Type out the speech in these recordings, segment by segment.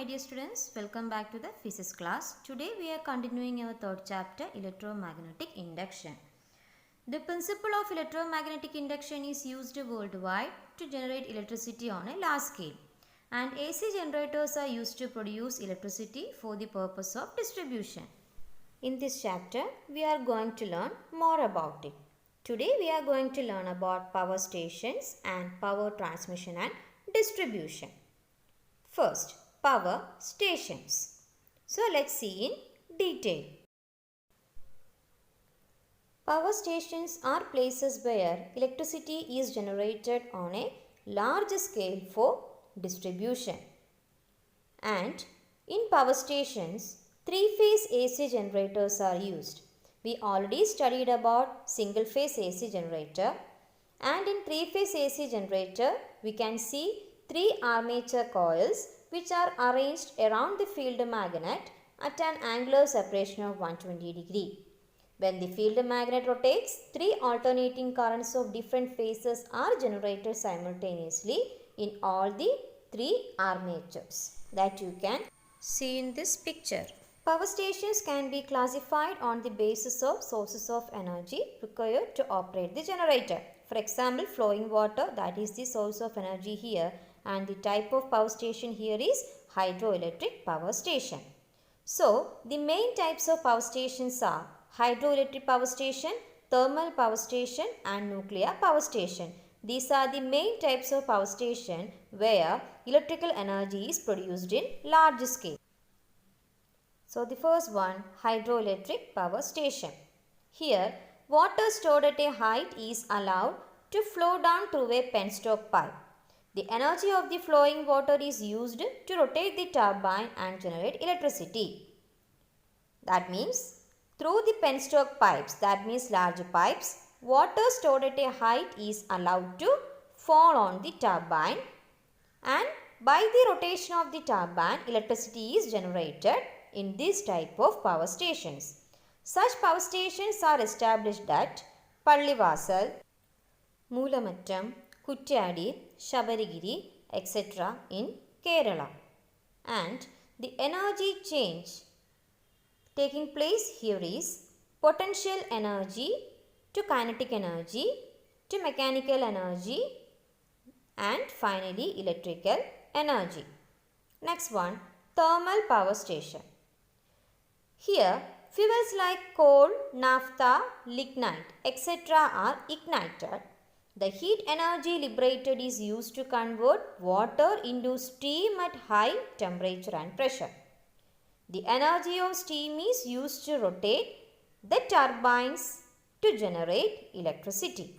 dear students, welcome back to the physics class. Today we are continuing our third chapter, electromagnetic induction. The principle of electromagnetic induction is used worldwide to generate electricity on a large scale, and AC generators are used to produce electricity for the purpose of distribution. In this chapter we are going to learn more about it. Today we are going to learn about power stations and power transmission and distribution. First, power stations. So let's see in detail. Power stations are places where electricity is generated on a large scale for distribution. And in power stations, three-phase AC generators are used. We already studied about single-phase AC generator, and in three-phase AC generator we can see three armature coils which are arranged around the field magnet at an angular separation of 120 degree. When the field magnet rotates, three alternating currents of different phases are generated simultaneously in all the three armatures that you can see in this picture. Power stations can be classified on the basis of sources of energy required to operate the generator. For example, flowing water, that is the source of energy here, and the type of power station here is hydroelectric power station. So, the main types of power stations are hydroelectric power station, thermal power station and nuclear power station. These are the main types of power station where electrical energy is produced in large scale. So, the first one, hydroelectric power station. Here, water stored at a height is allowed to flow down through a penstock pipe. The energy of the flowing water is used to rotate the turbine and generate electricity. That means, through the penstock pipes, that means large pipes, water stored at a height is allowed to fall on the turbine, and by the rotation of the turbine, electricity is generated in this type of power stations. Such power stations are established at Pallivasal, Moolammattam, Kuttadi, Shabaragiri, etc. in Kerala. And the energy change taking place here is potential energy to kinetic energy to mechanical energy and finally electrical energy. Next one, thermal power station. Here, fuels like coal, naphtha, lignite, etc. are ignited. The heat energy liberated is used to convert water into steam at high temperature and pressure. The energy of steam is used to rotate the turbines to generate electricity.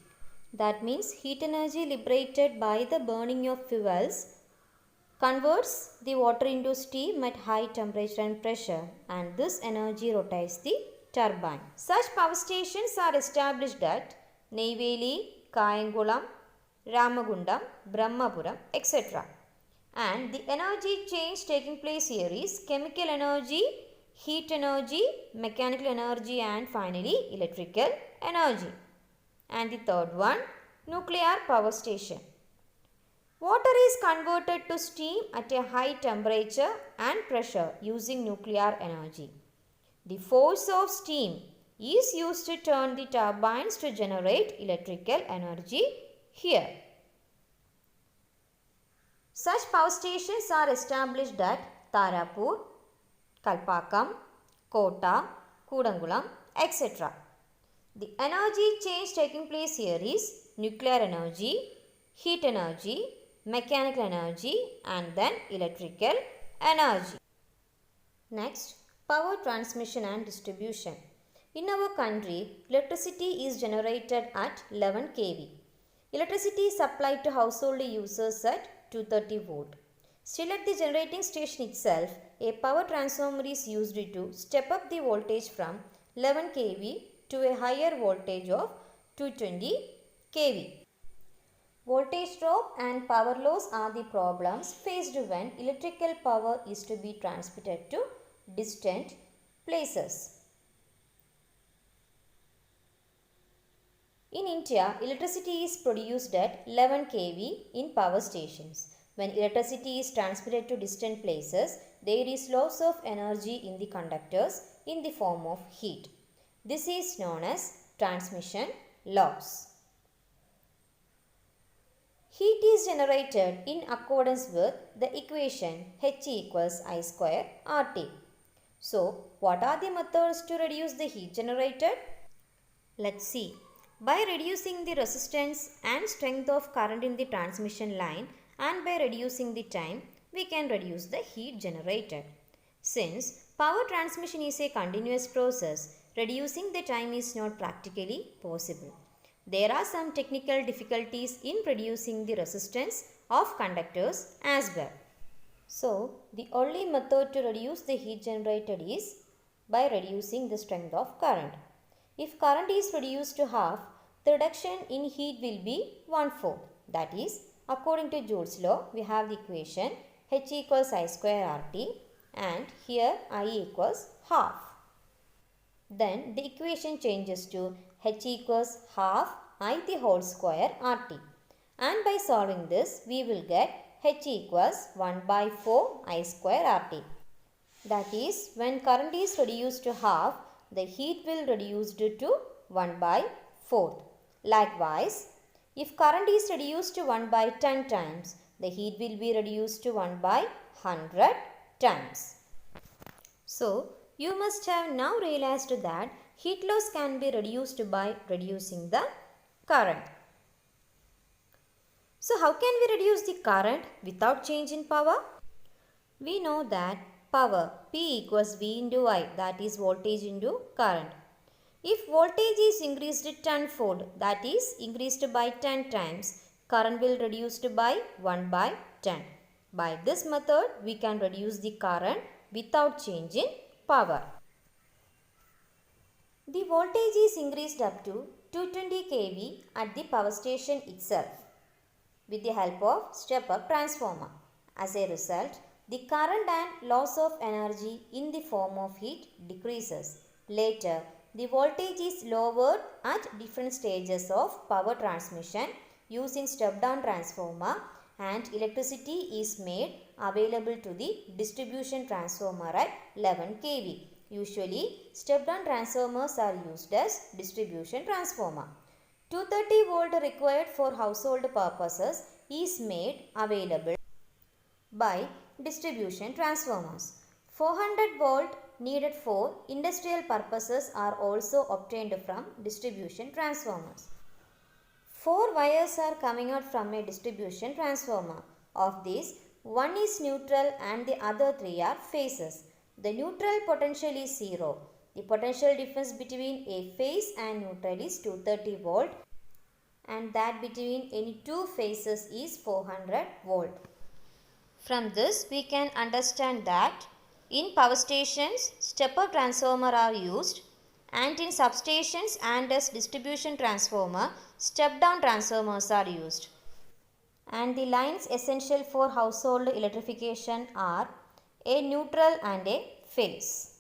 That means heat energy liberated by the burning of fuels converts the water into steam at high temperature and pressure, and this energy rotates the turbine. Such power stations are established at Neyveli, Kayangulam, Ramagundam, Brahmapuram, etc. And the energy change taking place here is chemical energy, heat energy, mechanical energy and finally electrical energy. And the third one, nuclear power station. Water is converted to steam at a high temperature and pressure using nuclear energy. The force of steam is used to turn the turbines to generate electrical energy here. Such power stations are established at Tarapur, Kalpakkam, Kota, Kudangulam, etc. The energy change taking place here is nuclear energy, heat energy, mechanical energy and then electrical energy. Next, power transmission and distribution. In our country, electricity is generated at 11 kV. Electricity is supplied to household users at 230 volt. Still at the generating station itself, a power transformer is used to step up the voltage from 11 kV to a higher voltage of 220 kV. Voltage drop and power loss are the problems faced when electrical power is to be transmitted to distant places. In India, electricity is produced at 11 kV in power stations. When electricity is transmitted to distant places, there is loss of energy in the conductors in the form of heat. This is known as transmission loss. Heat is generated in accordance with the equation H equals I square RT. So, what are the methods to reduce the heat generated? Let's see. By reducing the resistance and strength of current in the transmission line and by reducing the time, we can reduce the heat generated. Since power transmission is a continuous process, reducing the time is not practically possible. There are some technical difficulties in reducing the resistance of conductors as well. So, the only method to reduce the heat generated is by reducing the strength of current. If current is reduced to half, the reduction in heat will be 1/4. That is, according to Joule's law, we have the equation H equals I square RT and here I equals half. Then the equation changes to H equals half I the whole square RT. And by solving this, we will get H equals 1/4 I square RT. That is, when current is reduced to half, the heat will reduce to 1/4. Likewise, if current is reduced to 1/10 times, the heat will be reduced to 1/100 times. So, you must have now realized that heat loss can be reduced by reducing the current. So, how can we reduce the current without change in power? We know that power P equals V into I, that is voltage into current. If voltage is increased tenfold, that is increased by 10 times, current will reduce by 1/10. By this method, we can reduce the current without change in power. The voltage is increased up to 220 kV at the power station itself with the help of step-up transformer. As a result, the current and loss of energy in the form of heat decreases. Later, the voltage is lowered at different stages of power transmission using step-down transformer and electricity is made available to the distribution transformer at 11 kV. Usually, step-down transformers are used as distribution transformer. 230 volt required for household purposes is made available by distribution transformers. 400 volt needed for industrial purposes are also obtained from distribution transformers. 4 wires are coming out from a distribution transformer. Of these, one is neutral and the other 3 are phases. The neutral potential is 0. The potential difference between a phase and neutral is 230 volt and that between any two phases is 400 volt. From this, we can understand that in power stations, step-up transformer are used and in substations and as distribution transformer, step-down transformers are used. And the lines essential for household electrification are a neutral and a phase.